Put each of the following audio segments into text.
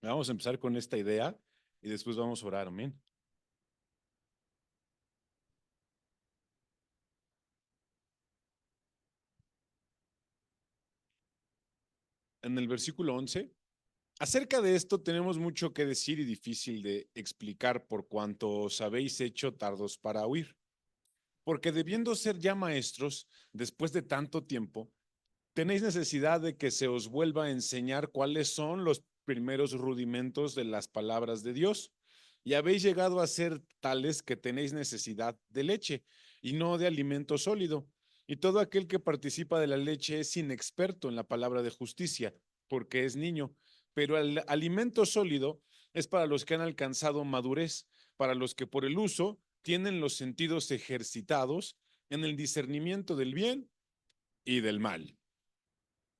Vamos a empezar con esta idea y después vamos a orar, amén. En el versículo 11, acerca de esto tenemos mucho que decir y difícil de explicar por cuanto os habéis hecho tardos para oír. Porque debiendo ser ya maestros, después de tanto tiempo, tenéis necesidad de que se os vuelva a enseñar cuáles son los primeros rudimentos de las palabras de Dios. Y habéis llegado a ser tales que tenéis necesidad de leche y no de alimento sólido. Y todo aquel que participa de la leche es inexperto en la palabra de justicia, porque es niño. Pero el alimento sólido es para los que han alcanzado madurez, para los que por el uso tienen los sentidos ejercitados en el discernimiento del bien y del mal.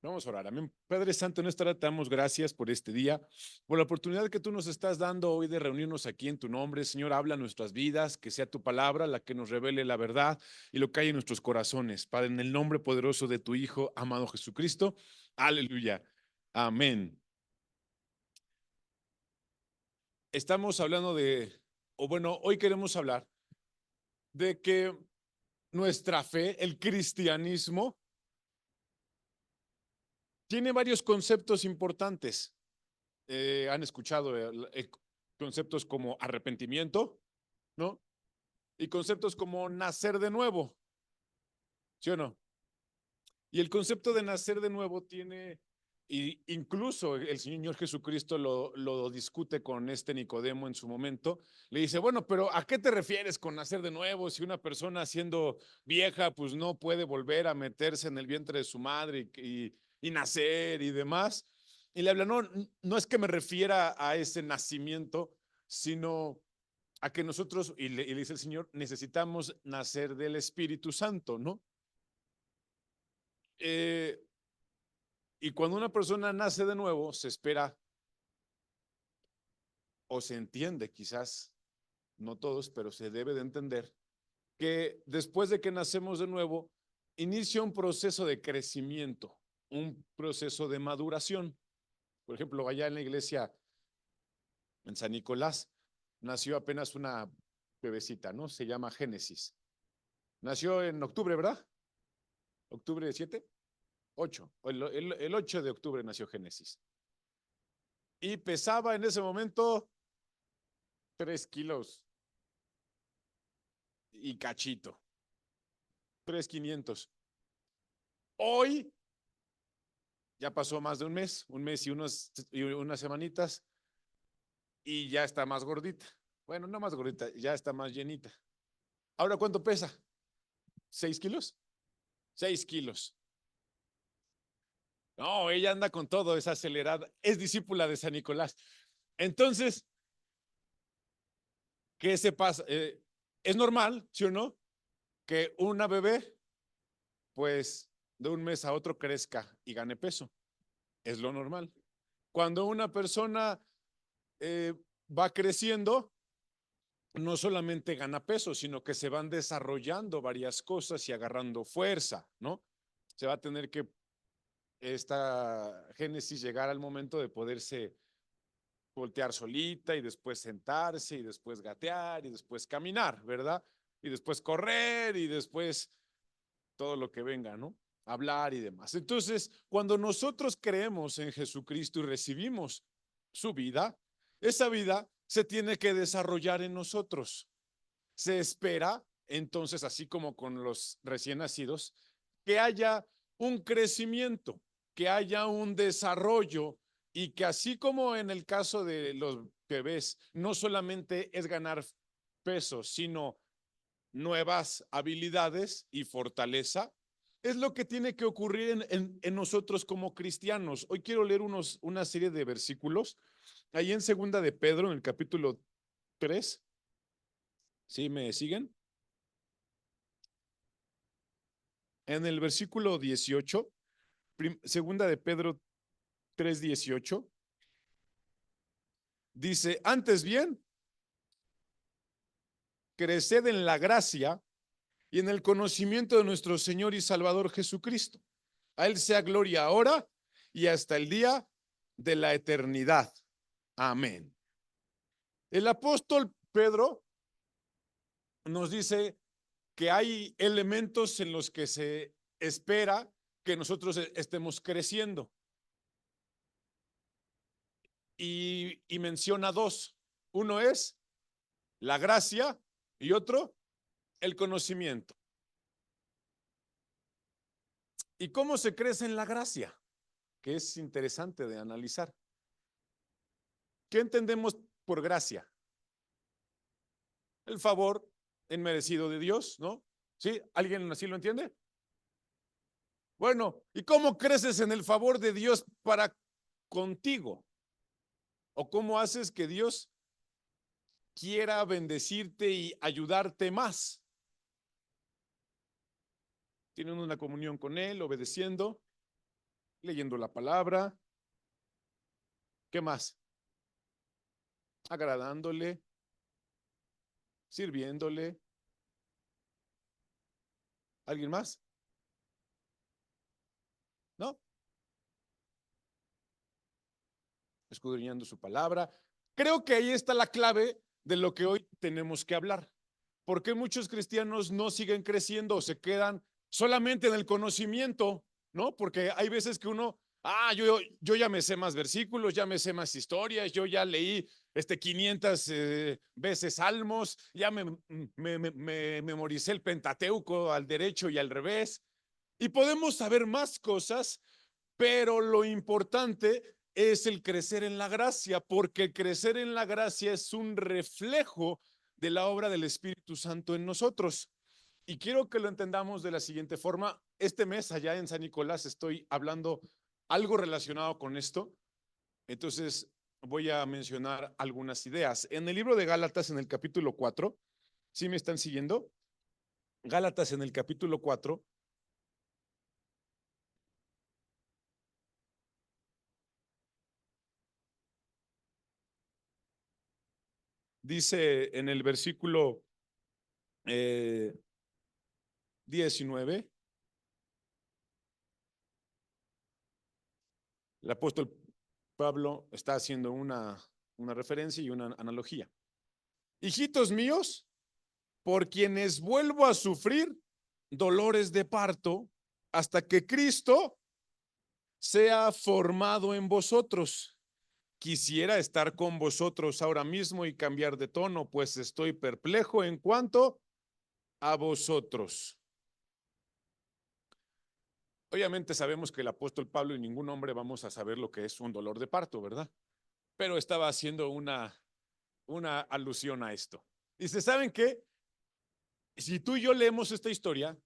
Vamos a orar. Amén. Padre Santo, en esta hora te damos gracias por este día, por la oportunidad que tú nos estás dando hoy de reunirnos aquí en tu nombre. Señor, habla nuestras vidas, que sea tu palabra la que nos revele la verdad y lo que hay en nuestros corazones. Padre, en el nombre poderoso de tu Hijo, amado Jesucristo. Aleluya. Amén. Estamos hablando o bueno, hoy queremos hablar de que nuestra fe, el cristianismo, tiene varios conceptos importantes. Han escuchado conceptos como arrepentimiento, ¿no? Y conceptos como nacer de nuevo, ¿sí o no? Y el concepto de nacer de nuevo tiene, y incluso el Señor Jesucristo lo discute con este Nicodemo en su momento. Le dice, bueno, pero ¿a qué te refieres con nacer de nuevo? Si una persona siendo vieja, pues no puede volver a meterse en el vientre de su madre y nacer y demás. Y le habla, no, no es que me refiera a ese nacimiento, sino a que nosotros, y le dice el Señor, necesitamos nacer del Espíritu Santo, ¿no? Eh, y cuando una persona nace de nuevo, se espera o se entiende, quizás no todos, pero se debe de entender que después de que nacemos de nuevo, inicia un proceso de crecimiento, un proceso de maduración. Por ejemplo, allá en la iglesia, en San Nicolás, nació apenas una bebecita, ¿no? Se llama Génesis. Nació en octubre, ¿verdad? ¿Octubre 7? 8. El 8 de octubre nació Génesis. Y pesaba en ese momento 3 kilos y cachito. 3,500. Hoy ya pasó más de un mes y unas semanitas, y ya está más gordita. Bueno, no más gordita, ya está más llenita. Ahora, ¿cuánto pesa? ¿6 kilos? 6 kilos. No, ella anda con todo, es acelerada, es discípula de San Nicolás. Entonces, ¿qué se pasa? Es normal, ¿sí o no? Que una bebé, pues, de un mes a otro crezca y gane peso. Es lo normal. Cuando una persona eh, va creciendo, no solamente gana peso, sino que se van desarrollando varias cosas y agarrando fuerza, ¿no? Se va a tener que esta génesis llegar al momento de poderse voltear solita y después sentarse y después gatear y después caminar, ¿verdad? Y después correr y después todo lo que venga, ¿no? Hablar y demás. Entonces, cuando nosotros creemos en Jesucristo y recibimos su vida, esa vida se tiene que desarrollar en nosotros. Se espera, entonces, así como con los recién nacidos, que haya un crecimiento, que haya un desarrollo y que así como en el caso de los bebés, no solamente es ganar peso, sino nuevas habilidades y fortaleza, es lo que tiene que ocurrir en nosotros como cristianos. Hoy quiero leer una serie de versículos, ahí en segunda de Pedro, en el capítulo 3. ¿Sí me siguen? En el versículo 18, segunda de Pedro 3:18, dice, antes bien, creced en la gracia y en el conocimiento de nuestro Señor y Salvador Jesucristo. A Él sea gloria ahora y hasta el día de la eternidad. Amén. El apóstol Pedro nos dice que hay elementos en los que se espera que nosotros estemos creciendo. Y menciona dos. Uno es la gracia y otro el conocimiento. ¿Y cómo se crece en la gracia? Que es interesante de analizar. ¿Qué entendemos por gracia? El favor inmerecido de Dios, ¿no? ¿Sí? ¿Alguien así lo entiende? Bueno, ¿y cómo creces en el favor de Dios para contigo? ¿O cómo haces que Dios quiera bendecirte y ayudarte más? Tienen una comunión con Él, obedeciendo, leyendo la palabra. ¿Qué más? Agradándole, sirviéndole. ¿Alguien más? ¿No? Escudriñando su palabra. Creo que ahí está la clave de lo que hoy tenemos que hablar. ¿Por qué muchos cristianos no siguen creciendo o se quedan solamente en el conocimiento? ¿No? Porque hay veces que uno, yo ya me sé más versículos, ya me sé más historias, yo ya leí 500 veces salmos, ya me memoricé el Pentateuco al derecho y al revés. Y podemos saber más cosas, pero lo importante es el crecer en la gracia, porque crecer en la gracia es un reflejo de la obra del Espíritu Santo en nosotros. Y quiero que lo entendamos de la siguiente forma. Este mes allá en San Nicolás estoy hablando algo relacionado con esto. Entonces voy a mencionar algunas ideas. En el libro de Gálatas, en el capítulo 4, ¿sí me están siguiendo? Gálatas en el capítulo 4, dice en el versículo 19, el apóstol Pablo está haciendo una referencia y una analogía. Hijitos míos, por quienes vuelvo a sufrir dolores de parto hasta que Cristo sea formado en vosotros. Quisiera estar con vosotros ahora mismo y cambiar de tono, pues estoy perplejo en cuanto a vosotros. Obviamente sabemos que el apóstol Pablo y ningún hombre vamos a saber lo que es un dolor de parto, ¿verdad? Pero estaba haciendo una alusión a esto. Dice, ¿saben qué? Si tú y yo leemos esta historia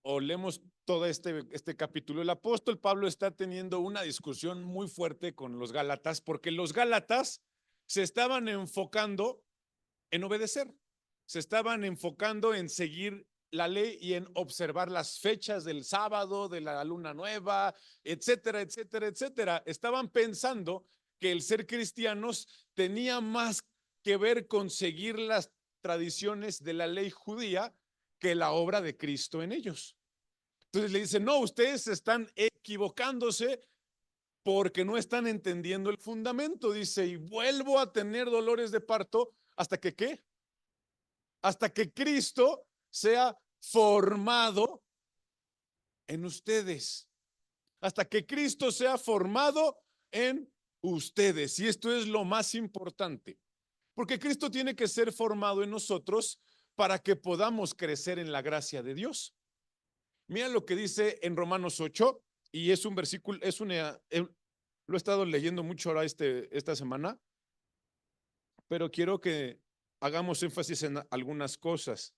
o leemos todo este capítulo, el apóstol Pablo está teniendo una discusión muy fuerte con los Gálatas porque los Gálatas se estaban enfocando en obedecer, se estaban enfocando en seguir la ley y en observar las fechas del sábado, de la luna nueva, etcétera, etcétera, etcétera. Estaban pensando que el ser cristianos tenía más que ver con seguir las tradiciones de la ley judía que la obra de Cristo en ellos. Entonces le dicen, no, ustedes están equivocándose porque no están entendiendo el fundamento. Dice, y vuelvo a tener dolores de parto hasta que, ¿qué? Hasta que Cristo sea formado en ustedes. Hasta que Cristo sea formado en ustedes. Y esto es lo más importante. Porque Cristo tiene que ser formado en nosotros para que podamos crecer en la gracia de Dios. Mira lo que dice en Romanos 8, y es un versículo, lo he estado leyendo mucho ahora esta semana, pero quiero que hagamos énfasis en algunas cosas.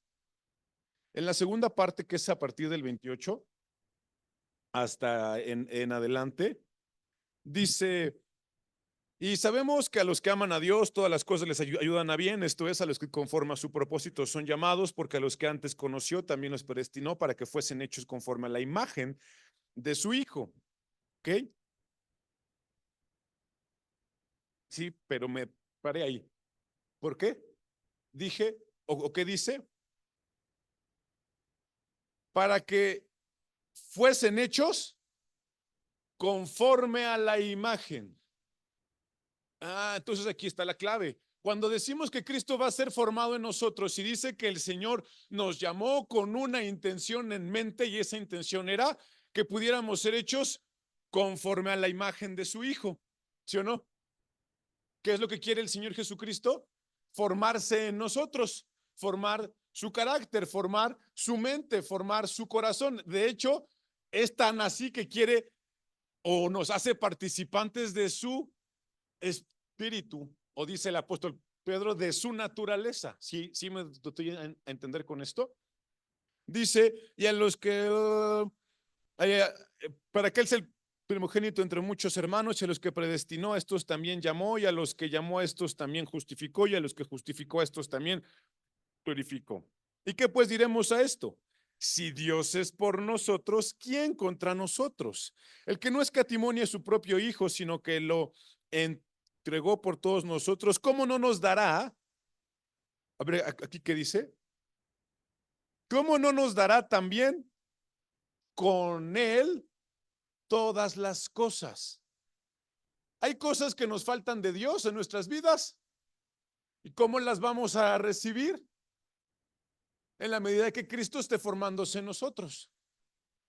En la segunda parte, que es a partir del 28 hasta en adelante, dice, y sabemos que a los que aman a Dios, todas las cosas les ayudan a bien, esto es, a los que conforme a su propósito son llamados, porque a los que antes conoció también los predestinó para que fuesen hechos conforme a la imagen de su Hijo. ¿Ok? Sí, pero me paré ahí. ¿Por qué? Dije, o qué dice, para que fuesen hechos conforme a la imagen. Entonces aquí está la clave. Cuando decimos que Cristo va a ser formado en nosotros y dice que el Señor nos llamó con una intención en mente y esa intención era que pudiéramos ser hechos conforme a la imagen de su Hijo, ¿sí o no? ¿Qué es lo que quiere el Señor Jesucristo? Formarse en nosotros, formar su carácter, formar su mente, formar su corazón. De hecho, es tan así que quiere o nos hace participantes de su espíritu, o dice el apóstol Pedro, de su naturaleza. ¿Sí me estoy a entender con esto? Dice, y a los que, para que él sea el primogénito entre muchos hermanos, y a los que predestinó a estos también llamó, y a los que llamó a estos también justificó, y a los que justificó a estos también glorificó. ¿Y qué pues diremos a esto? Si Dios es por nosotros, ¿quién contra nosotros? El que no escatimó a su propio Hijo, sino que lo entregó por todos nosotros, ¿cómo no nos dará? A ver, aquí qué dice. ¿Cómo no nos dará también con él todas las cosas? Hay cosas que nos faltan de Dios en nuestras vidas. ¿Y cómo las vamos a recibir? En la medida que Cristo esté formándose en nosotros.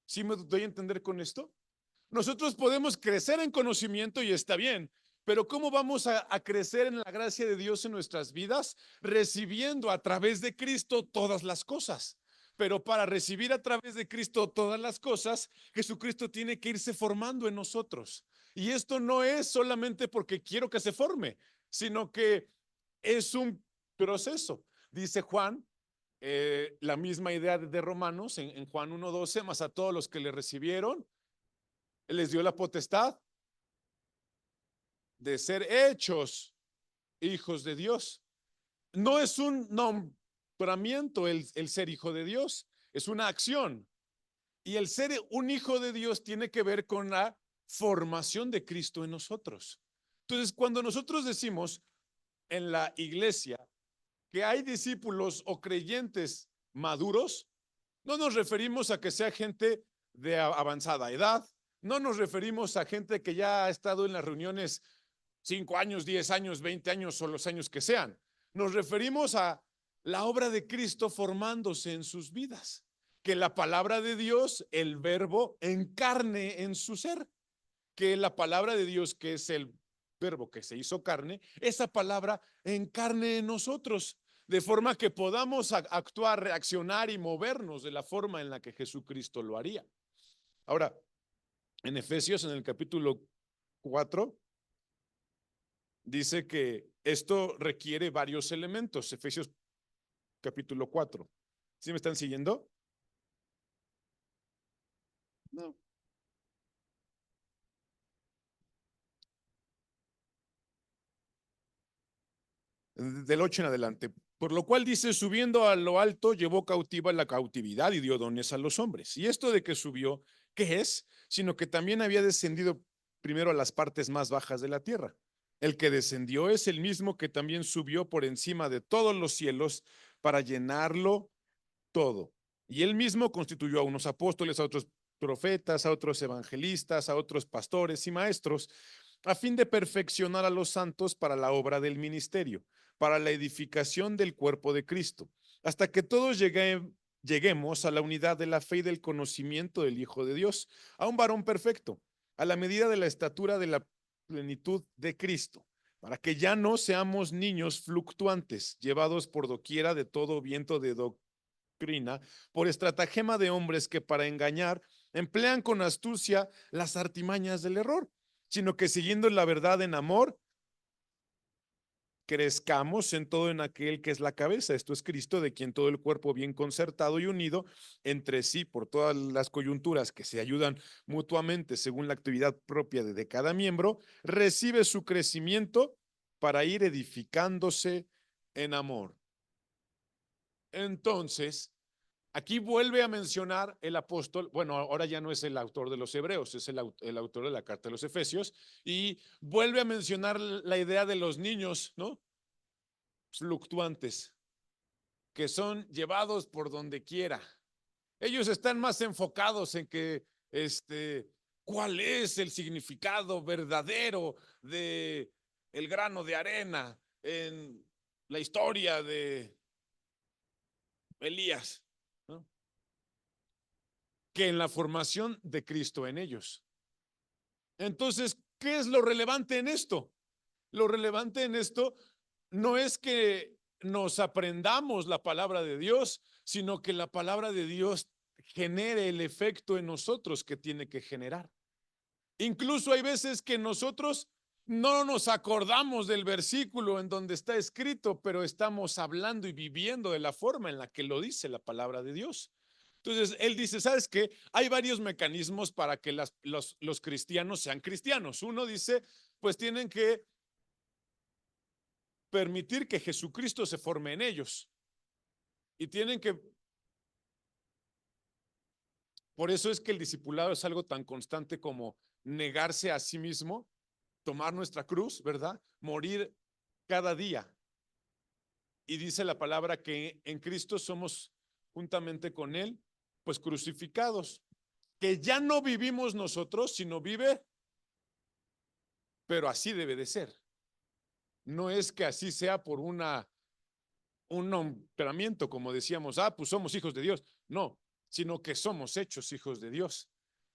¿Sí me doy a entender con esto? Nosotros podemos crecer en conocimiento y está bien, pero ¿cómo vamos a crecer en la gracia de Dios en nuestras vidas? Recibiendo a través de Cristo todas las cosas. Pero para recibir a través de Cristo todas las cosas, Jesucristo tiene que irse formando en nosotros. Y esto no es solamente porque quiero que se forme, sino que es un proceso. Dice Juan, la misma idea de Romanos en Juan 1:12, más a todos los que le recibieron, les dio la potestad de ser hechos hijos de Dios. No es un nombramiento el ser hijo de Dios, es una acción. Y el ser un hijo de Dios tiene que ver con la formación de Cristo en nosotros. Entonces, cuando nosotros decimos en la iglesia que hay discípulos o creyentes maduros, no nos referimos a que sea gente de avanzada edad, no nos referimos a gente que ya ha estado en las reuniones 5 años, 10 años, 20 años o los años que sean. Nos referimos a la obra de Cristo formándose en sus vidas. Que la palabra de Dios, el verbo, encarne en su ser. Que la palabra de Dios, que es el verbo que se hizo carne, esa palabra encarne en nosotros, de forma que podamos actuar, reaccionar y movernos de la forma en la que Jesucristo lo haría. Ahora, en Efesios, en el capítulo 4, dice que esto requiere varios elementos. Efesios capítulo 4. ¿Sí me están siguiendo? No. Del 8 en adelante. Por lo cual dice, subiendo a lo alto, llevó cautiva la cautividad y dio dones a los hombres. Y esto de que subió, ¿qué es? Sino que también había descendido primero a las partes más bajas de la tierra. El que descendió es el mismo que también subió por encima de todos los cielos para llenarlo todo. Y él mismo constituyó a unos apóstoles, a otros profetas, a otros evangelistas, a otros pastores y maestros, a fin de perfeccionar a los santos para la obra del ministerio, para la edificación del cuerpo de Cristo, hasta que todos lleguemos a la unidad de la fe y del conocimiento del Hijo de Dios, a un varón perfecto, a la medida de la estatura de la plenitud de Cristo, para que ya no seamos niños fluctuantes, llevados por doquiera de todo viento de doctrina, por estratagema de hombres que para engañar emplean con astucia las artimañas del error, sino que siguiendo la verdad en amor, crezcamos en todo en aquel que es la cabeza, esto es Cristo, de quien todo el cuerpo bien concertado y unido entre sí por todas las coyunturas que se ayudan mutuamente según la actividad propia de cada miembro, recibe su crecimiento para ir edificándose en amor. Entonces, aquí vuelve a mencionar el apóstol, bueno, ahora ya no es el autor de los Hebreos, es el autor de la carta de los Efesios, y vuelve a mencionar la idea de los niños, ¿no? Fluctuantes, que son llevados por donde quiera. Ellos están más enfocados en que, ¿cuál es el significado verdadero de el grano de arena en la historia de Elías, ¿no?, que en la formación de Cristo en ellos. Entonces, ¿qué es lo relevante en esto? Lo relevante en esto no es que nos aprendamos la palabra de Dios, sino que la palabra de Dios genere el efecto en nosotros que tiene que generar. Incluso hay veces que nosotros no nos acordamos del versículo en donde está escrito, pero estamos hablando y viviendo de la forma en la que lo dice la palabra de Dios. Entonces, él dice, ¿sabes qué? Hay varios mecanismos para que los cristianos sean cristianos. Uno dice, pues tienen que permitir que Jesucristo se forme en ellos. Y tienen que, por eso es que el discipulado es algo tan constante como negarse a sí mismo, tomar nuestra cruz, ¿verdad? Morir cada día. Y dice la palabra que en Cristo somos juntamente con Él, pues crucificados, que ya no vivimos nosotros, sino vive, pero así debe de ser. No es que así sea por un nombramiento, como decíamos, pues somos hijos de Dios. No, sino que somos hechos hijos de Dios.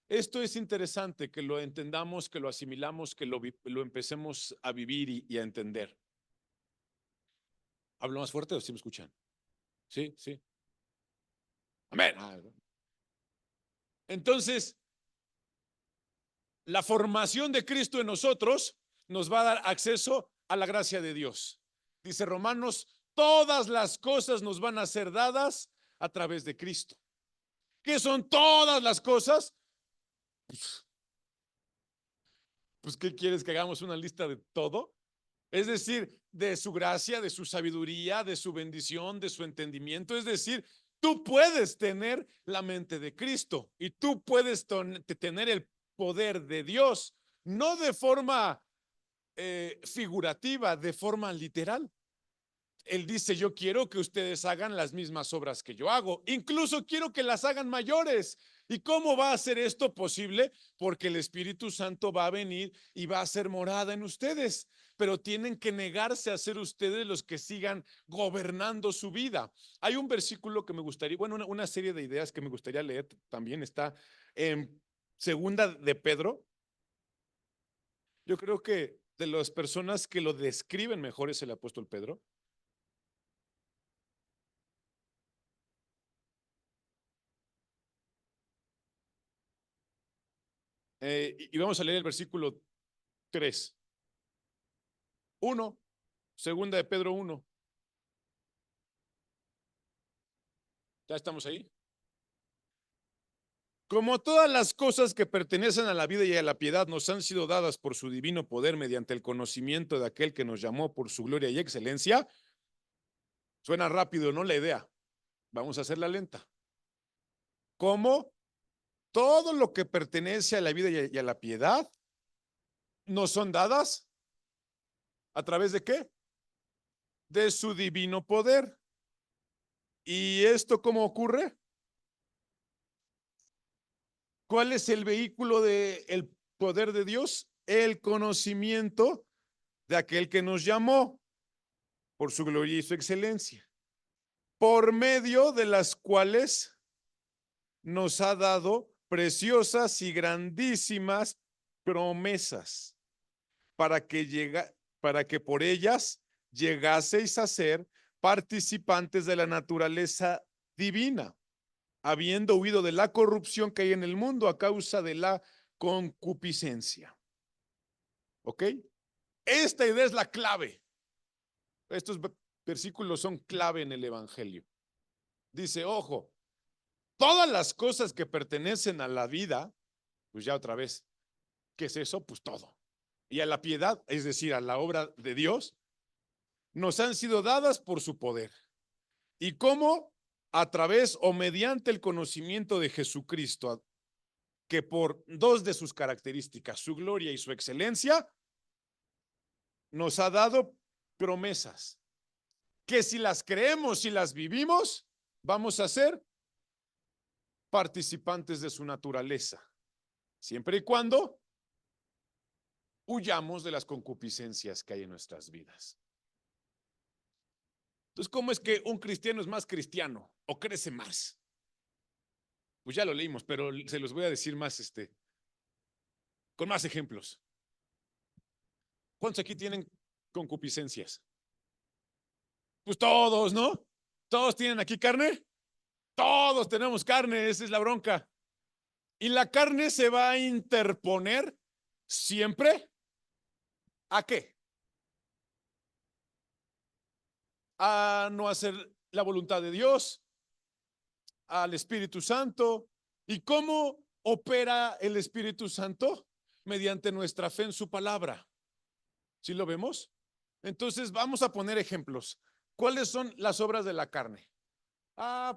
Esto es interesante que lo entendamos, que lo asimilamos, que lo empecemos a vivir y a entender. ¿Hablo más fuerte o sí me escuchan? Sí, sí. Amén. Entonces, la formación de Cristo en nosotros nos va a dar acceso a la gracia de Dios. Dice Romanos, todas las cosas nos van a ser dadas a través de Cristo. ¿Qué son todas las cosas? Pues, ¿qué quieres que hagamos una lista de todo? Es decir, de su gracia, de su sabiduría, de su bendición, de su entendimiento. Es decir, tú puedes tener la mente de Cristo y tú puedes tener el poder de Dios, no de forma figurativa, de forma literal. Él dice, yo quiero que ustedes hagan las mismas obras que yo hago, incluso quiero que las hagan mayores. ¿Y cómo va a ser esto posible? Porque el Espíritu Santo va a venir y va a hacer morada en ustedes, pero tienen que negarse a ser ustedes los que sigan gobernando su vida. Hay un versículo que me gustaría, bueno, una serie de ideas que me gustaría leer, también está en Segunda de Pedro. Yo creo que de las personas que lo describen mejor es el apóstol Pedro. Y vamos a leer el versículo 3. 1, segunda de Pedro 1. ¿Ya estamos ahí? Como todas las cosas que pertenecen a la vida y a la piedad nos han sido dadas por su divino poder mediante el conocimiento de aquel que nos llamó por su gloria y excelencia. Suena rápido, ¿no? La idea. Vamos a hacerla lenta. Como todo lo que pertenece a la vida y a la piedad nos son dadas a través de ¿qué? De su divino poder. ¿Y esto cómo ocurre? ¿Cuál es el vehículo del poder de Dios? El conocimiento de aquel que nos llamó por su gloria y su excelencia, por medio de las cuales nos ha dado preciosas y grandísimas promesas para que por ellas llegaseis a ser participantes de la naturaleza divina, habiendo huido de la corrupción que hay en el mundo a causa de la concupiscencia. ¿Ok? Esta idea es la clave. Estos versículos son clave en el Evangelio. Dice, ojo, todas las cosas que pertenecen a la vida, pues ya otra vez, ¿qué es eso? Pues todo. Y a la piedad, es decir, a la obra de Dios, nos han sido dadas por su poder. ¿Y cómo? A través o mediante el conocimiento de Jesucristo, que por dos de sus características, su gloria y su excelencia, nos ha dado promesas que si las creemos y las vivimos, vamos a ser participantes de su naturaleza, siempre y cuando huyamos de las concupiscencias que hay en nuestras vidas. Entonces, ¿cómo es que un cristiano es más cristiano o crece más? Pues ya lo leímos, pero se los voy a decir más, con más ejemplos. ¿Cuántos aquí tienen concupiscencias? Pues todos, ¿no? ¿Todos tienen aquí carne? Todos tenemos carne, esa es la bronca. Y la carne se va a interponer siempre. ¿A qué? A no hacer la voluntad de Dios, al Espíritu Santo. ¿Y cómo opera el Espíritu Santo? Mediante nuestra fe en su palabra. ¿Sí lo vemos? Entonces vamos a poner ejemplos. ¿Cuáles son las obras de la carne?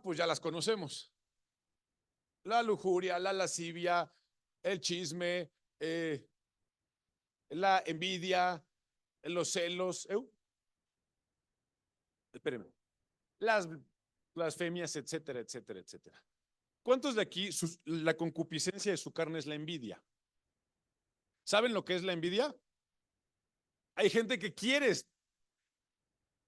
Pues ya las conocemos. La lujuria, la lascivia, el chisme, la envidia, los celos, espérenme, las blasfemias, etcétera, etcétera, etcétera. ¿Cuántos de aquí la concupiscencia de su carne es la envidia? ¿Saben lo que es la envidia? Hay gente que quiere,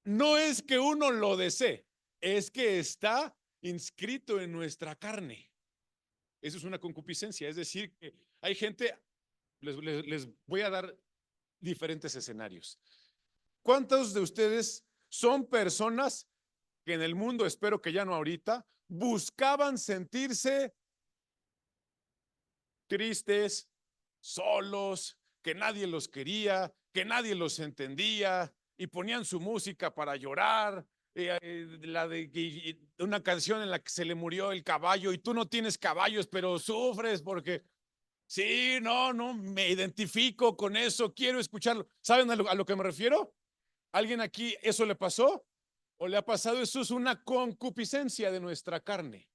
no es que uno lo desee, es que está inscrito en nuestra carne. Eso es una concupiscencia, es decir, que hay gente, les voy a dar diferentes escenarios. ¿Cuántos de ustedes son personas que en el mundo, espero que ya no ahorita, buscaban sentirse tristes, solos, que nadie los quería, que nadie los entendía y ponían su música para llorar? La de una canción en la que se le murió el caballo y tú no tienes caballos, pero sufres porque sí, no, me identifico con eso, quiero escucharlo. ¿Saben a lo que me refiero? ¿Alguien aquí eso le pasó? ¿O le ha pasado? Eso es una concupiscencia de nuestra carne.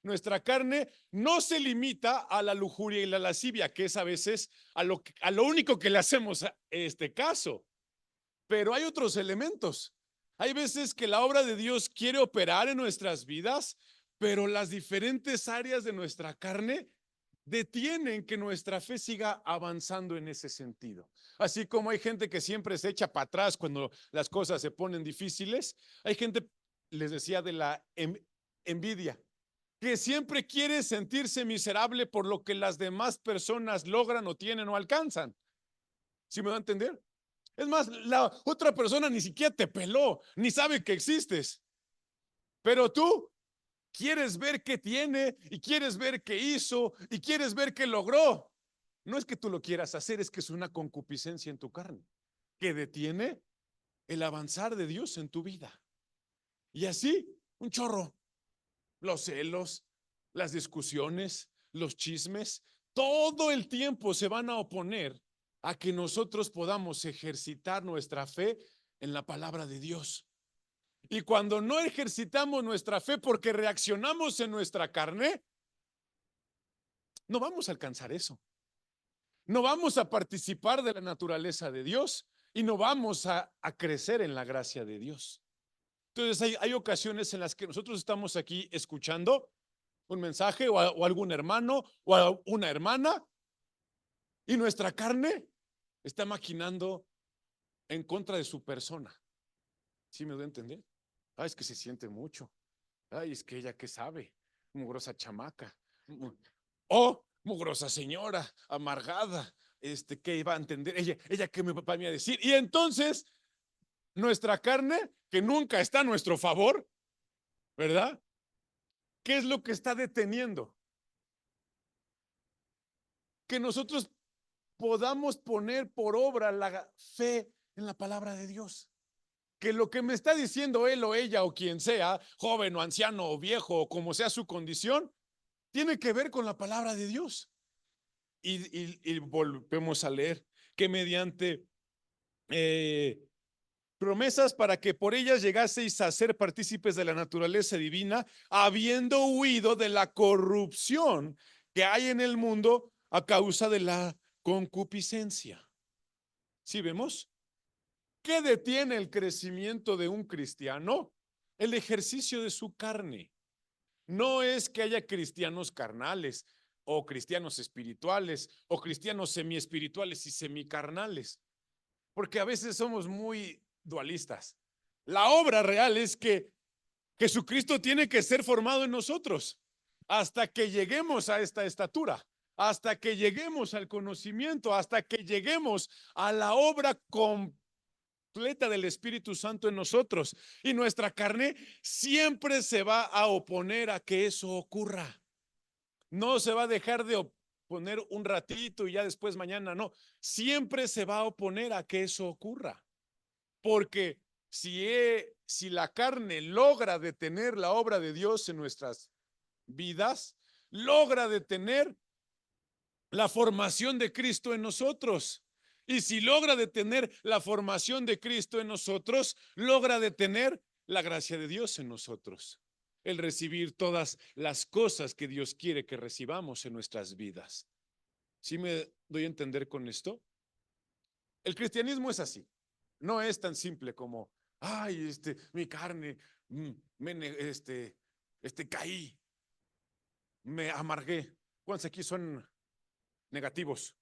Nuestra carne no se limita a la lujuria y la lascivia, que es a veces a lo único que le hacemos caso. Pero hay otros elementos. Hay veces que la obra de Dios quiere operar en nuestras vidas, pero las diferentes áreas de nuestra carne detienen que nuestra fe siga avanzando en ese sentido. Así como hay gente que siempre se echa para atrás cuando las cosas se ponen difíciles, hay gente, les decía, de la envidia, que siempre quiere sentirse miserable por lo que las demás personas logran o tienen o alcanzan. ¿Sí me va a entender? Es más, la otra persona ni siquiera te peló, ni sabe que existes. Pero tú quieres ver qué tiene y quieres ver qué hizo y quieres ver qué logró. No es que tú lo quieras hacer, es que es una concupiscencia en tu carne que detiene el avanzar de Dios en tu vida. Y así, un chorro. Los celos, las discusiones, los chismes, todo el tiempo se van a oponer a que nosotros podamos ejercitar nuestra fe en la palabra de Dios. Y cuando no ejercitamos nuestra fe porque reaccionamos en nuestra carne, no vamos a alcanzar eso. No vamos a participar de la naturaleza de Dios y no vamos a crecer en la gracia de Dios. Entonces hay ocasiones en las que nosotros estamos aquí escuchando un mensaje o algún hermano o a una hermana y nuestra carne está maquinando en contra de su persona. ¿Sí me doy a entender? Ay, es que se siente mucho. Ay, es que ella qué sabe, mugrosa chamaca. O mugrosa señora, amargada, ¿qué iba a entender? Ella qué me va a decir. Y entonces, nuestra carne, que nunca está a nuestro favor, ¿verdad? ¿Qué es lo que está deteniendo? Que nosotros podamos poner por obra la fe en la palabra de Dios. Que lo que me está diciendo él o ella o quien sea, joven o anciano o viejo o como sea su condición, tiene que ver con la palabra de Dios. Y volvemos a leer que mediante promesas para que por ellas llegaseis a ser partícipes de la naturaleza divina, habiendo huido de la corrupción que hay en el mundo a causa de la concupiscencia. ¿Sí vemos? ¿Qué detiene el crecimiento de un cristiano? El ejercicio de su carne. No es que haya cristianos carnales. o cristianos espirituales, o cristianos semiespirituales y semicarnales, porque a veces somos muy dualistas. La obra real es que Jesucristo tiene que ser formado en nosotros hasta que lleguemos a esta estatura, hasta que lleguemos al conocimiento, hasta que lleguemos a la obra completa del Espíritu Santo en nosotros. Y nuestra carne siempre se va a oponer a que eso ocurra. No se va a dejar de oponer un ratito y ya después mañana, no. Siempre se va a oponer a que eso ocurra. Porque si la carne logra detener la obra de Dios en nuestras vidas, logra detener la formación de Cristo en nosotros. Y si logra detener la formación de Cristo en nosotros, logra detener la gracia de Dios en nosotros. El recibir todas las cosas que Dios quiere que recibamos en nuestras vidas. ¿Sí me doy a entender con esto? El cristianismo es así. No es tan simple como, ay, mi carne, caí, me amargué. ¿Cuántos aquí son negativos?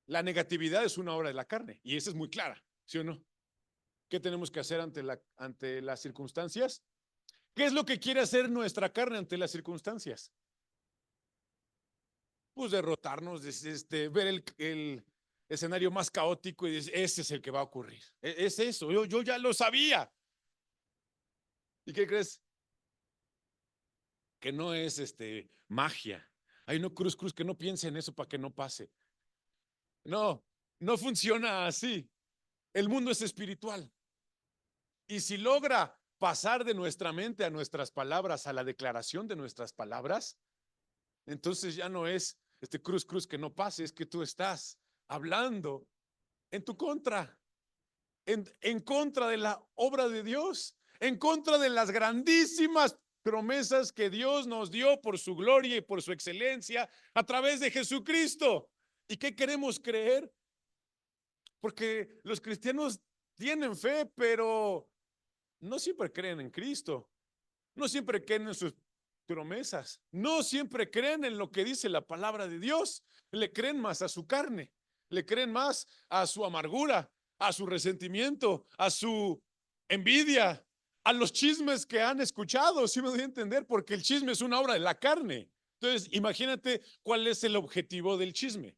La negatividad es una obra de la carne y esa es muy clara, ¿sí o no? ¿Qué tenemos que hacer ante las circunstancias? ¿Qué es lo que quiere hacer nuestra carne ante las circunstancias? Pues derrotarnos, ver el escenario más caótico y decir, ese es el que va a ocurrir. Es eso, yo ya lo sabía. ¿Y qué crees? Que no es magia. Ay, no, cruz, que no piense en eso para que no pase. No, no funciona así. El mundo es espiritual. Y si logra pasar de nuestra mente a nuestras palabras, a la declaración de nuestras palabras, entonces ya no es cruz, que no pase, es que tú estás hablando en tu contra, en contra de la obra de Dios, en contra de las grandísimas promesas que Dios nos dio por su gloria y por su excelencia a través de Jesucristo. ¿Y qué queremos creer? Porque los cristianos tienen fe, pero no siempre creen en Cristo, no siempre creen en sus promesas, no siempre creen en lo que dice la palabra de Dios, le creen más a su carne, le creen más a su amargura, a su resentimiento, a su envidia, a los chismes que han escuchado, si me doy a entender, porque el chisme es una obra de la carne. Entonces, imagínate cuál es el objetivo del chisme.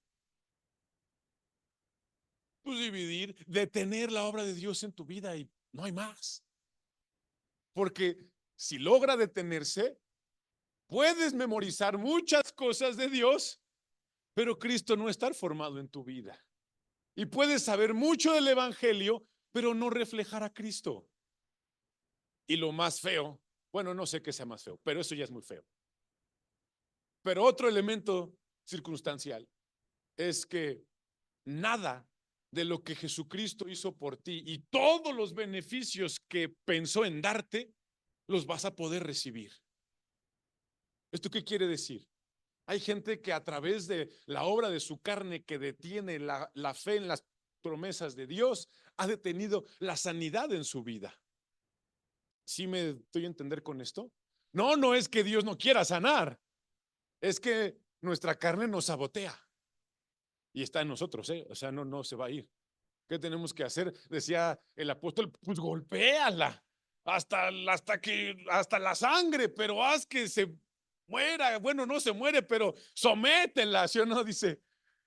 Pues dividir, detener la obra de Dios en tu vida y no hay más. Porque si logra detenerse, puedes memorizar muchas cosas de Dios, pero Cristo no está formado en tu vida. Y puedes saber mucho del Evangelio, pero no reflejar a Cristo. Y lo más feo, bueno, no sé qué sea más feo, pero eso ya es muy feo. Pero otro elemento circunstancial es que nada de lo que Jesucristo hizo por ti y todos los beneficios que pensó en darte, los vas a poder recibir. ¿Esto qué quiere decir? Hay gente que a través de la obra de su carne que detiene la fe en las promesas de Dios, ha detenido la sanidad en su vida. ¿Sí me estoy a entender con esto? No, no es que Dios no quiera sanar, es que nuestra carne nos sabotea y está en nosotros, ¿eh? O sea, no se va a ir. ¿Qué tenemos que hacer? Decía el apóstol, pues golpéala hasta la sangre, pero haz que se muera. Bueno, no se muere, pero sométela, ¿sí o no? Dice,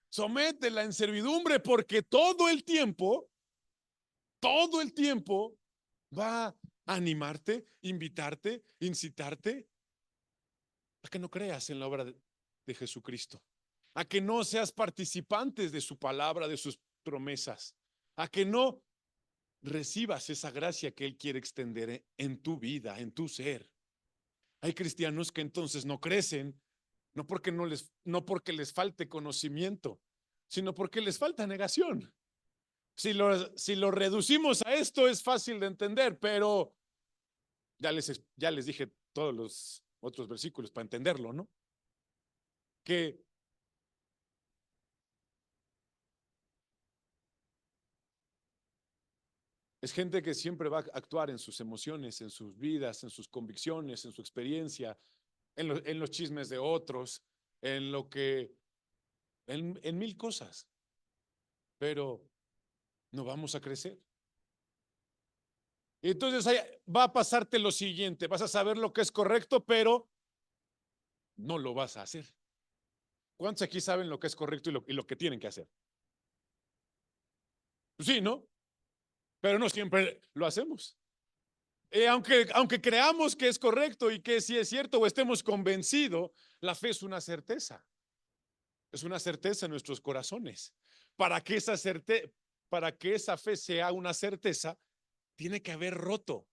sométela en servidumbre porque todo el tiempo va a animarte, invitarte, incitarte a que no creas en la obra de Jesucristo, a que no seas participantes de su palabra, de sus promesas, a que no recibas esa gracia que Él quiere extender en tu vida, en tu ser. Hay cristianos que entonces no crecen, no porque les falte conocimiento, sino porque les falta negación. Si lo reducimos a esto es fácil de entender, pero ya les dije todos los otros versículos para entenderlo, ¿no? Que es gente que siempre va a actuar en sus emociones, en sus vidas, en sus convicciones, en su experiencia, en los chismes de otros, en lo que, en mil cosas, pero no vamos a crecer. Y entonces va a pasarte lo siguiente, vas a saber lo que es correcto, pero no lo vas a hacer. ¿Cuántos aquí saben lo que es correcto y lo que tienen que hacer? Pues sí, ¿no? Pero no siempre lo hacemos. Aunque creamos que es correcto y que sí es cierto o estemos convencidos, la fe es una certeza en nuestros corazones. Para que esa para que esa fe sea una certeza, tiene que haber roto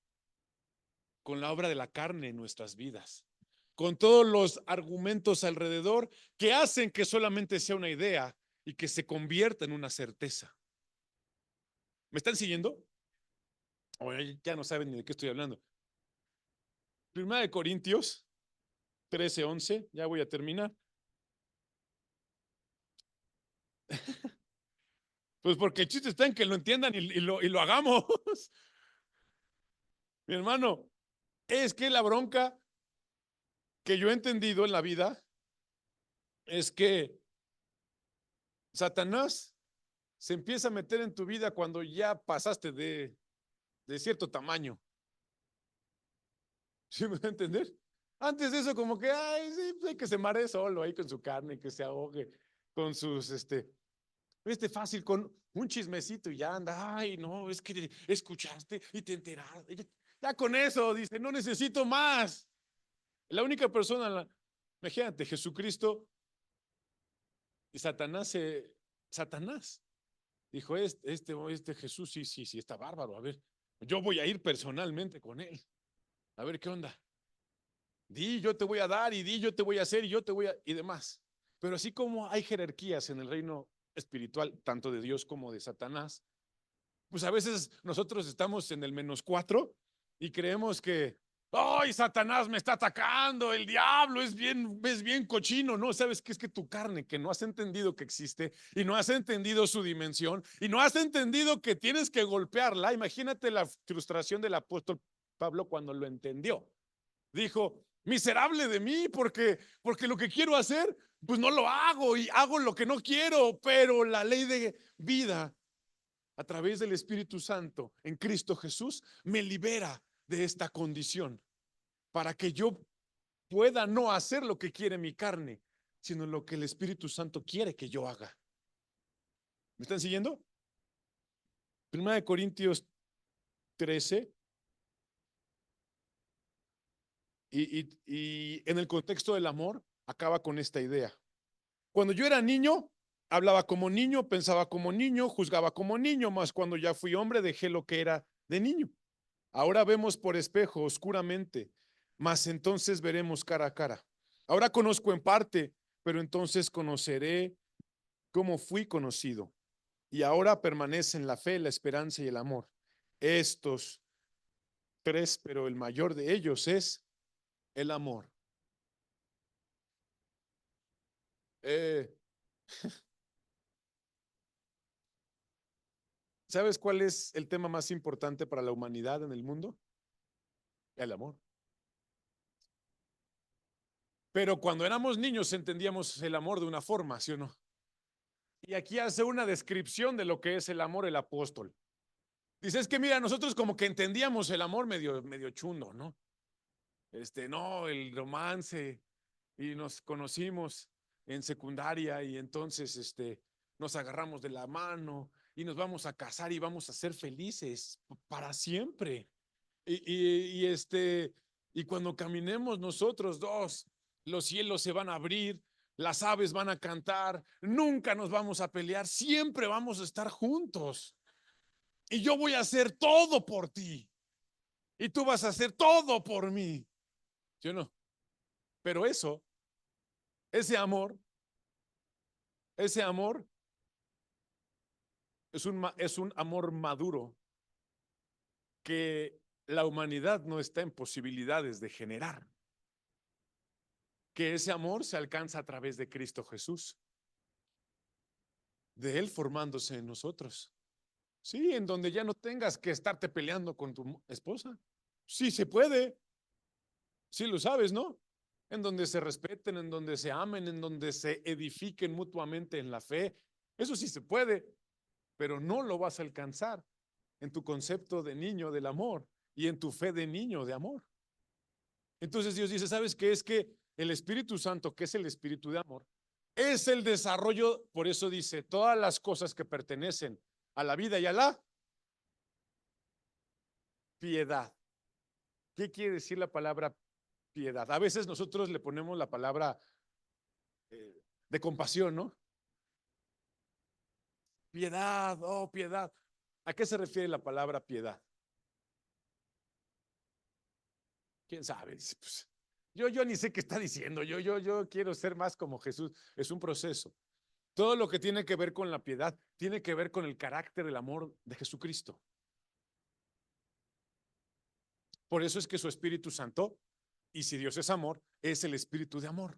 con la obra de la carne en nuestras vidas, con todos los argumentos alrededor que hacen que solamente sea una idea y que se convierta en una certeza. ¿Me están siguiendo? O ya no saben ni de qué estoy hablando. Primera de Corintios 13:11, ya voy a terminar. Pues porque el chiste está en que lo entiendan y lo hagamos. Mi hermano, es que la bronca que yo he entendido en la vida es que Satanás se empieza a meter en tu vida cuando ya pasaste de cierto tamaño. ¿Sí me va a entender? Antes de eso, como que, ay, sí, pues hay que se maree solo ahí con su carne, que se ahogue con sus, fácil, con un chismecito y ya anda, ay, no, es que escuchaste y te enteraste. Ya con eso, dice, no necesito más. La única persona, imagínate, Jesucristo y Satanás dijo, este Jesús, sí, sí, sí, está bárbaro, a ver, yo voy a ir personalmente con él, a ver qué onda. Di, yo te voy a dar y di, yo te voy a hacer y yo te voy a, y demás. Pero así como hay jerarquías en el reino espiritual, tanto de Dios como de Satanás, pues a veces nosotros estamos en el -4 y creemos que, ¡ay, Satanás me está atacando! El diablo es bien cochino. No, ¿sabes qué? Es que tu carne, que no has entendido que existe y no has entendido su dimensión y no has entendido que tienes que golpearla. Imagínate la frustración del apóstol Pablo cuando lo entendió. Dijo, miserable de mí, porque lo que quiero hacer, pues no lo hago y hago lo que no quiero, pero la ley de vida a través del Espíritu Santo en Cristo Jesús me libera de esta condición para que yo pueda no hacer lo que quiere mi carne, sino lo que el Espíritu Santo quiere que yo haga. ¿Me están siguiendo? Primera de Corintios 13 y en el contexto del amor acaba con esta idea. Cuando yo era niño, hablaba como niño, pensaba como niño, juzgaba como niño, mas cuando ya fui hombre dejé lo que era de niño. Ahora vemos por espejo oscuramente, mas entonces veremos cara a cara. Ahora conozco en parte, pero entonces conoceré cómo fui conocido. Y ahora permanecen la fe, la esperanza y el amor. Estos tres, pero el mayor de ellos es el amor. Eh, ¿Sabes cuál es el tema más importante para la humanidad en el mundo? El amor. Pero cuando éramos niños entendíamos el amor de una forma, ¿sí o no? Y aquí hace una descripción de lo que es el amor el apóstol. Dice, es que mira, nosotros como que entendíamos el amor medio chundo, ¿no? No, el romance, y nos conocimos en secundaria y entonces, nos agarramos de la mano y nos vamos a casar y vamos a ser felices para siempre. Y cuando caminemos nosotros dos, los cielos se van a abrir, las aves van a cantar, nunca nos vamos a pelear, siempre vamos a estar juntos. Y yo voy a hacer todo por ti. Y tú vas a hacer todo por mí. ¿Sí o no? Pero ese amor, ese amor es un amor maduro que la humanidad no está en posibilidades de generar. Que ese amor se alcanza a través de Cristo Jesús, de Él formándose en nosotros. Sí, en donde ya no tengas que estarte peleando con tu esposa. Sí, se puede. Sí, lo sabes, ¿no? en donde se respeten, en donde se amen, en donde se edifiquen mutuamente en la fe. Eso sí se puede, pero no lo vas a alcanzar en tu concepto de niño del amor y en tu fe de niño de amor. Entonces Dios dice, ¿sabes qué? Es que el Espíritu Santo, que es el Espíritu de amor, es el desarrollo, por eso dice, todas las cosas que pertenecen a la vida y a la piedad. ¿Qué quiere decir la palabra piedad? A veces nosotros le ponemos la palabra de compasión, ¿no? Piedad, oh, piedad. ¿A qué se refiere la palabra piedad? ¿Quién sabe? Pues, yo ni sé qué está diciendo. Yo quiero ser más como Jesús. Es un proceso. Todo lo que tiene que ver con la piedad tiene que ver con el carácter del amor de Jesucristo. Por eso es que su Espíritu Santo, y si Dios es amor, es el Espíritu de amor.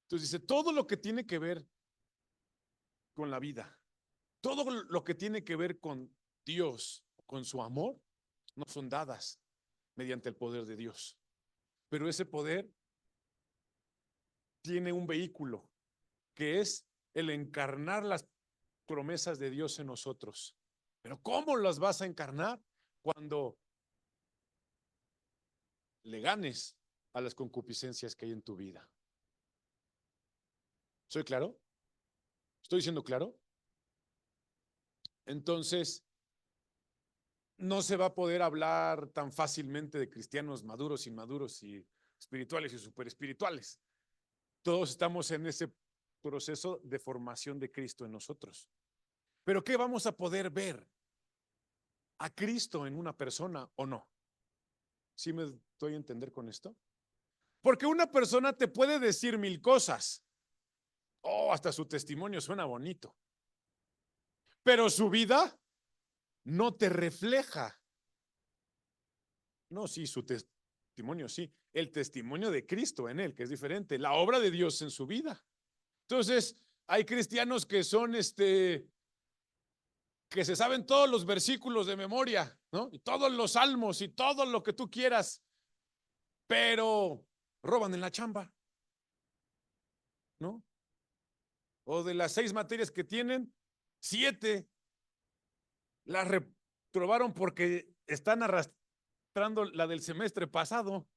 Entonces dice, todo lo que tiene que ver con la vida, todo lo que tiene que ver con Dios, con su amor, no son dadas mediante el poder de Dios. Pero ese poder tiene un vehículo, que es el encarnar las promesas de Dios en nosotros. Pero ¿cómo las vas a encarnar? Cuando le ganes a las concupiscencias que hay en tu vida. ¿Soy claro? ¿Estoy diciendo claro? Entonces, no se va a poder hablar tan fácilmente de cristianos maduros, inmaduros y espirituales y superespirituales. Todos estamos en ese proceso de formación de Cristo en nosotros. Pero ¿qué vamos a poder ver? ¿A Cristo en una persona o no? ¿Sí me doy a entender con esto? Porque una persona te puede decir mil cosas. Oh, hasta su testimonio suena bonito. Pero su vida no te refleja. No, sí, su testimonio sí. El testimonio de Cristo en él, que es diferente. La obra de Dios en su vida. Entonces, hay cristianos que son que se saben todos los versículos de memoria, ¿no? Y todos los salmos y todo lo que tú quieras, pero roban en la chamba, ¿no? O de las 6 materias que tienen, 7 las reprobaron porque están arrastrando la del semestre pasado.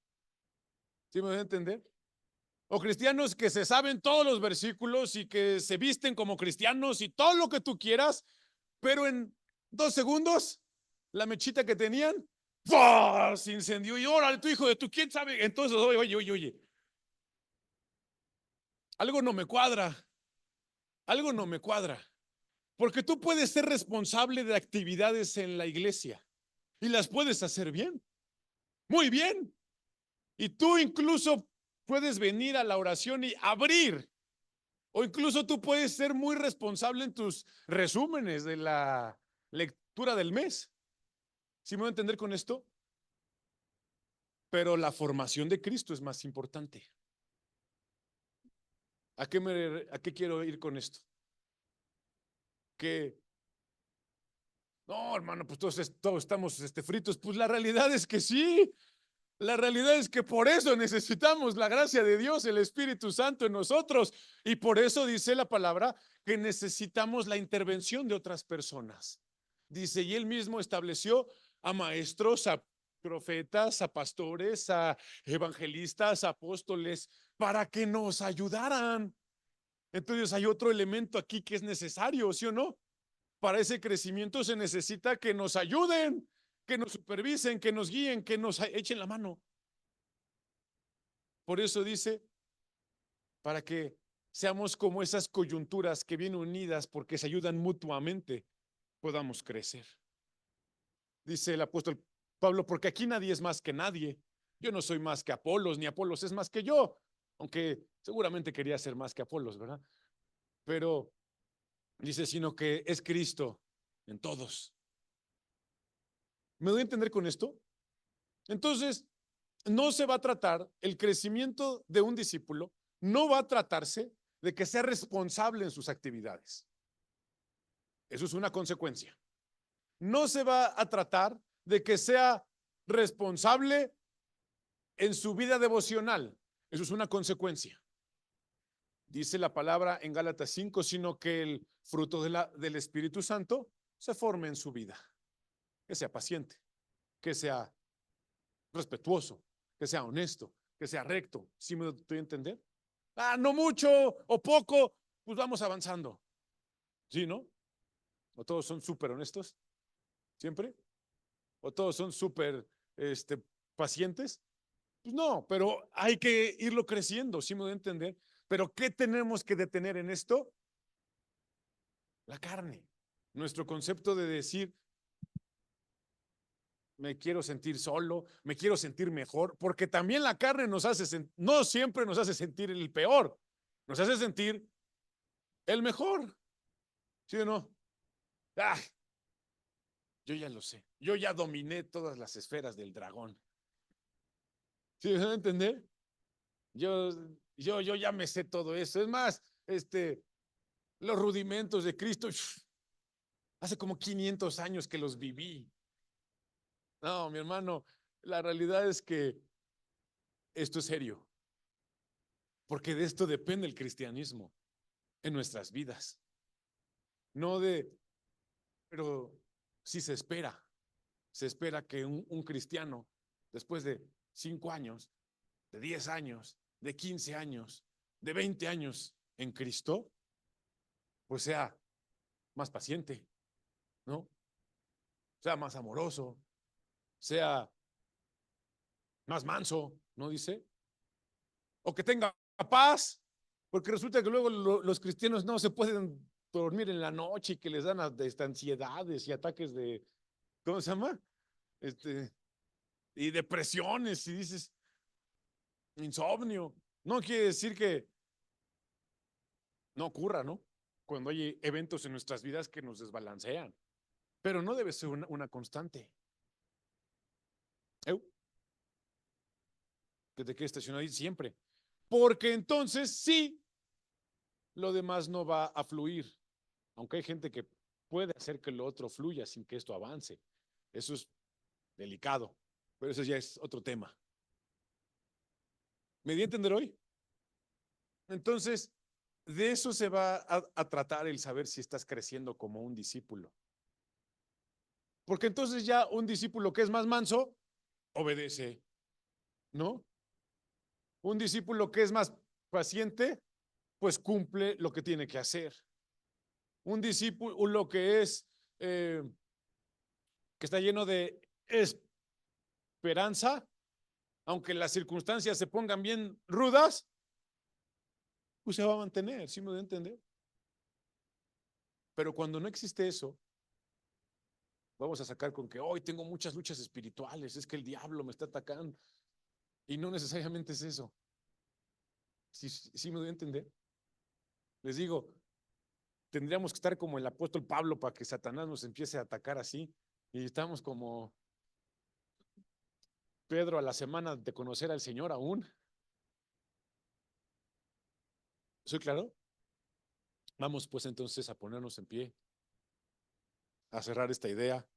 ¿Sí me voy a entender? O cristianos que se saben todos los versículos y que se visten como cristianos y todo lo que tú quieras, pero en 2 segundos, la mechita que tenían, ¡fua!, se incendió y órale, tu hijo de tu, ¿quién sabe? Entonces, oye, algo no me cuadra, algo no me cuadra. Porque tú puedes ser responsable de actividades en la iglesia y las puedes hacer bien, muy bien. Y tú incluso puedes venir a la oración y abrir, o incluso tú puedes ser muy responsable en tus resúmenes de la lectura del mes. ¿Sí me voy a entender con esto? Pero la formación de Cristo es más importante. ¿A qué quiero ir con esto? Que no, hermano, pues todos estamos fritos. Pues la realidad es que sí. La realidad es que por eso necesitamos la gracia de Dios, el Espíritu Santo en nosotros. Y por eso dice la palabra que necesitamos la intervención de otras personas. Dice, y él mismo estableció a maestros, a profetas, a pastores, a evangelistas, a apóstoles, para que nos ayudaran. Entonces hay otro elemento aquí que es necesario, ¿sí o no? Para ese crecimiento se necesita que nos ayuden, que nos supervisen, que nos guíen, que nos echen la mano. Por eso dice, para que seamos como esas coyunturas que vienen unidas porque se ayudan mutuamente, podamos crecer. Dice el apóstol Pablo, porque aquí nadie es más que nadie. Yo no soy más que Apolos, ni Apolos es más que yo, aunque seguramente quería ser más que Apolos, ¿verdad? Pero dice, sino que es Cristo en todos. ¿Me doy a entender con esto? Entonces, no se va a tratar el crecimiento de un discípulo, no va a tratarse de que sea responsable en sus actividades. Eso es una consecuencia. No se va a tratar de que sea responsable en su vida devocional. Eso es una consecuencia. Dice la palabra en Gálatas 5, sino que el fruto del Espíritu Santo se forme en su vida. Que sea paciente, que sea respetuoso, que sea honesto, que sea recto. ¿Sí me doy a entender? Ah, no mucho o poco, pues vamos avanzando. ¿Sí, no? ¿O todos son súper honestos? ¿Siempre? ¿O todos son súper pacientes? Pues no, pero hay que irlo creciendo, ¿sí me doy a entender? Pero ¿qué tenemos que detener en esto? La carne. Nuestro concepto de decir, me quiero sentir solo, me quiero sentir mejor, porque también la carne nos hace, no siempre nos hace sentir el peor, nos hace sentir el mejor, ¿sí o no? Ah, yo ya lo sé, yo ya dominé todas las esferas del dragón. ¿Sí me van a entender? Yo, yo ya me sé todo eso. Es más, los rudimentos de Cristo, hace como 500 años que los viví. No, mi hermano, la realidad es que esto es serio, porque de esto depende el cristianismo en nuestras vidas. No de, pero sí se espera que un cristiano, después de 5 años, de 10 años, de 15 años, de 20 años en Cristo, pues sea más paciente, ¿no? Sea más amoroso, sea más manso, ¿no dice? O que tenga paz, porque resulta que luego los cristianos no se pueden dormir en la noche y que les dan ansiedades y ataques de, ¿cómo se llama? Y depresiones, y dices, insomnio. No quiere decir que no ocurra, ¿no? Cuando hay eventos en nuestras vidas que nos desbalancean, pero no debe ser una constante. Que te quedes estacionado ahí siempre, porque entonces sí, lo demás no va a fluir, aunque hay gente que puede hacer que lo otro fluya sin que esto avance. Eso es delicado, pero eso ya es otro tema. ¿Me di a entender hoy? Entonces, de eso se va a tratar el saber si estás creciendo como un discípulo. Porque entonces ya un discípulo que es más manso, obedece, ¿no? Un discípulo que es más paciente, pues cumple lo que tiene que hacer. Un discípulo que está lleno de esperanza, aunque las circunstancias se pongan bien rudas, pues se va a mantener, ¿sí me doy a entender? Pero cuando no existe eso, vamos a sacar con que hoy tengo muchas luchas espirituales, es que el diablo me está atacando. Y no necesariamente es eso. ¿Sí me doy a entender? Les digo, tendríamos que estar como el apóstol Pablo para que Satanás nos empiece a atacar así. Y estamos como Pedro a la semana de conocer al Señor aún. ¿Soy claro? Vamos pues entonces a ponernos en pie, a cerrar esta idea.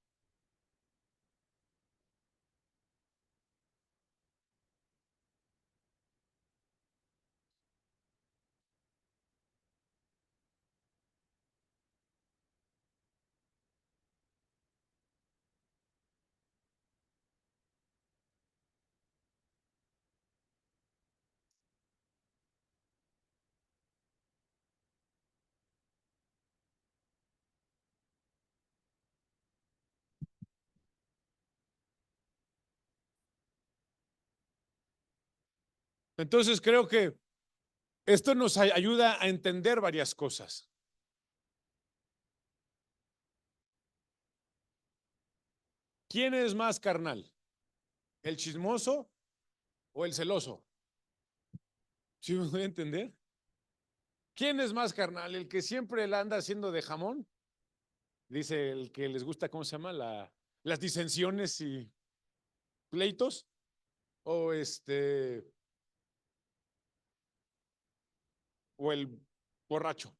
Entonces creo que esto nos ayuda a entender varias cosas. ¿Quién es más carnal? ¿El chismoso o el celoso? ¿Sí me voy a entender? ¿Quién es más carnal? ¿El que siempre la anda haciendo de jamón? Dice el que les gusta, ¿cómo se llama? Las disensiones y pleitos. O o el borracho.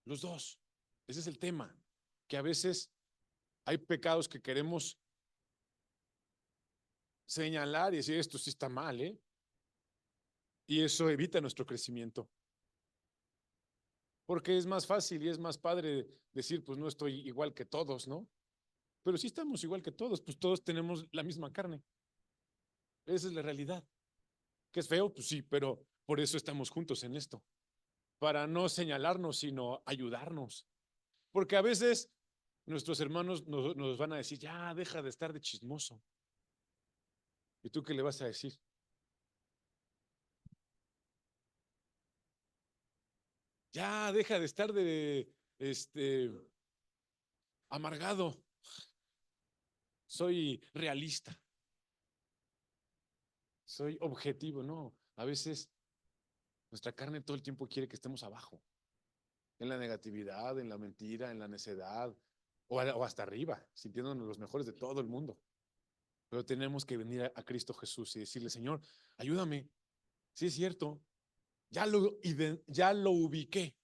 Los dos. Ese es el tema. Que a veces hay pecados que queremos señalar y decir esto sí está mal, ¿eh? Y eso evita nuestro crecimiento. Porque es más fácil y es más padre decir, pues no estoy igual que todos, ¿no? Pero sí estamos igual que todos, pues todos tenemos la misma carne. Esa es la realidad. ¿Que es feo? Pues sí, pero por eso estamos juntos en esto. Para no señalarnos, sino ayudarnos. Porque a veces nuestros hermanos nos van a decir, ya, deja de estar de chismoso. ¿Y tú qué le vas a decir? Ya, deja de estar de, amargado. Soy realista, soy objetivo. No, a veces nuestra carne todo el tiempo quiere que estemos abajo, en la negatividad, en la mentira, en la necedad, o hasta arriba, sintiéndonos los mejores de todo el mundo. Pero tenemos que venir a Cristo Jesús y decirle, Señor, ayúdame. Sí, es cierto, ya lo ubiqué.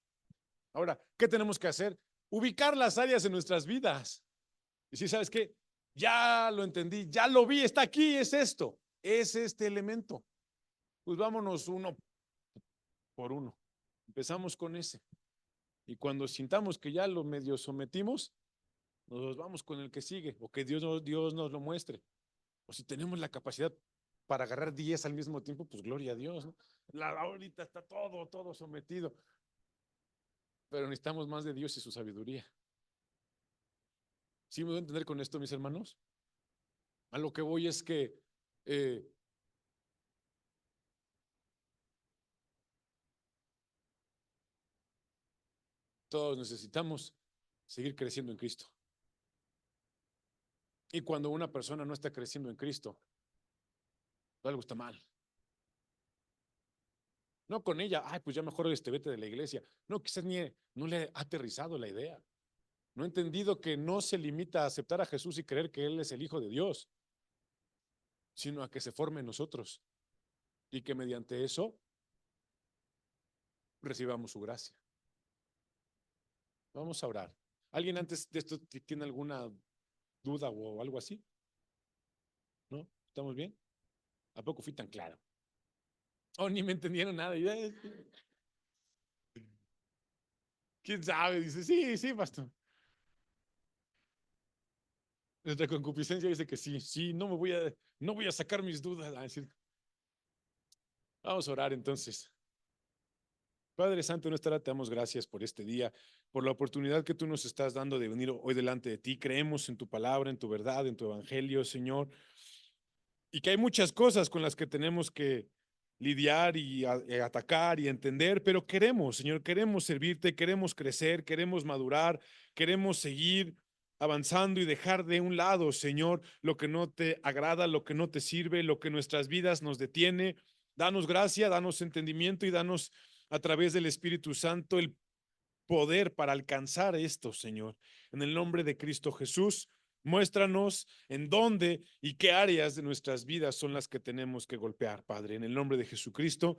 Ahora, ¿qué tenemos que hacer? Ubicar las áreas en nuestras vidas. Y si sabes qué, ya lo entendí, ya lo vi, está aquí, es esto, es este elemento. Pues vámonos uno por uno. Empezamos con ese. Y cuando sintamos que ya lo medio sometimos, nos vamos con el que sigue o que Dios nos lo muestre. O si tenemos la capacidad para agarrar 10 al mismo tiempo, pues gloria a Dios, ¿no? Ahorita está todo sometido. Pero necesitamos más de Dios y su sabiduría. ¿Sí me voy a entender con esto, mis hermanos? A lo que voy es que eh, todos necesitamos seguir creciendo en Cristo. Y cuando una persona no está creciendo en Cristo, algo está mal. No con ella, ay, pues ya mejor vete de la iglesia. No, quizás ni no le ha aterrizado la idea. No ha entendido que no se limita a aceptar a Jesús y creer que Él es el Hijo de Dios, sino a que se forme en nosotros y que mediante eso recibamos su gracia. Vamos a orar. ¿Alguien antes de esto tiene alguna duda o algo así? ¿No? ¿Estamos bien? ¿A poco fui tan claro? Oh, ni me entendieron nada. ¿Quién sabe? Dice, sí, sí, pastor. Nuestra concupiscencia dice que sí, sí, no voy a sacar mis dudas. A decir, vamos a orar entonces. Padre Santo, en nuestra hora te damos gracias por este día, por la oportunidad que tú nos estás dando de venir hoy delante de ti. Creemos en tu palabra, en tu verdad, en tu evangelio, Señor, y que hay muchas cosas con las que tenemos que lidiar y atacar y entender, pero queremos, Señor, queremos servirte, queremos crecer, queremos madurar, queremos seguir avanzando y dejar de un lado, Señor, lo que no te agrada, lo que no te sirve, lo que nuestras vidas nos detiene. Danos gracia, danos entendimiento y danos a través del Espíritu Santo el poder para alcanzar esto, Señor. En el nombre de Cristo Jesús, muéstranos en dónde y qué áreas de nuestras vidas son las que tenemos que golpear, Padre. En el nombre de Jesucristo,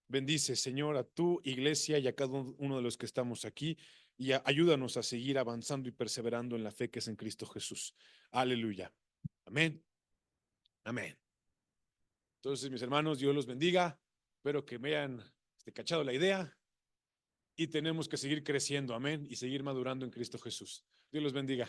bendice, Señor, a tu iglesia y a cada uno de los que estamos aquí y ayúdanos a seguir avanzando y perseverando en la fe que es en Cristo Jesús. Aleluya. Amén. Amén. Entonces, mis hermanos, Dios los bendiga. Espero que me hayan cachado la idea y tenemos que seguir creciendo, amén, y seguir madurando en Cristo Jesús. Dios los bendiga.